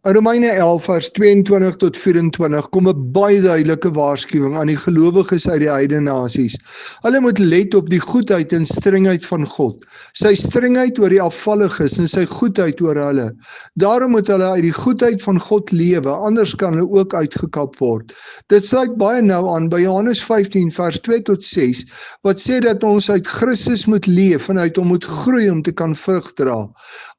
In Romeine 11 vers 22 tot 24 kom 'n baie duidelike waarskuwing aan die gelowiges uit die heidene nasies. Hulle moet let op die goedheid en strengheid van God, sy strengheid oor die afvalliges en sy goedheid oor hulle. Daarom moet hulle uit die goedheid van God lewe, anders kan hulle ook uitgekap word. Dit sluit baie nou aan by Johannes 15 vers 2 tot 6, wat sê dat ons uit Christus moet leef en uit hom moet groei om te kan vrug dra.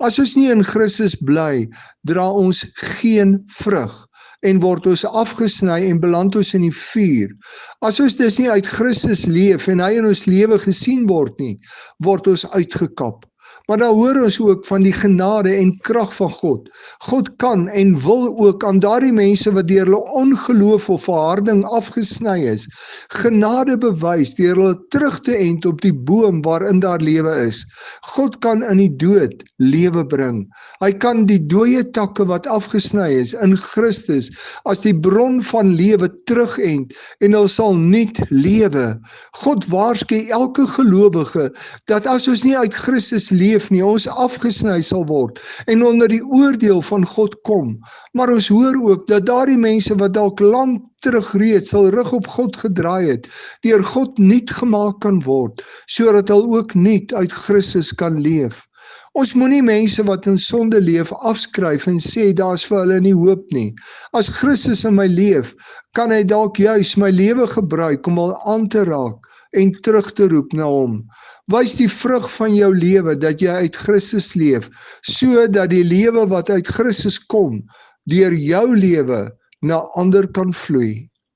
As ons nie in Christus bly, dra ons geen vrug en word ons afgesny en beland ons in die vuur. As ons dus nie uit Christus leef en hy in ons lewe gesien word nie, word ons uitgekap. Maar dan hoor ons ook van die genade en krag van God. God kan en wil ook aan daardie mense wat deur hulle ongeloof of verharding afgesny is, genade bewys deur hulle terug te ent op die boom waarin daar lewe is. God kan in die dood lewe bring. Hy kan die dooie takke wat afgesny is in Christus as die bron van lewe terugent en hulle sal nuut lewe. God waarsku elke gelowige dat as ons nie uit Christus leef nie, ons afgesny sal word en onder die oordeel van God kom. Maar ons hoor ook dat daardie mense wat dalk lank terug reeds sal rug op God gedraai het, deur God nuut gemaak kan word, sodat hulle ook nuut uit Christus kan leef. Ons moenie mense wat in sonde leef afskryf en sê daar's vir hulle nie hoop nie. As Christus in my leef, kan hy dalk juis my lewe gebruik om hom aan te raak en terug te roep na hom. Wys die vrug van jou lewe dat jy uit Christus leef, sodat die lewe wat uit Christus kom, deur jou lewe na ander kan vloei.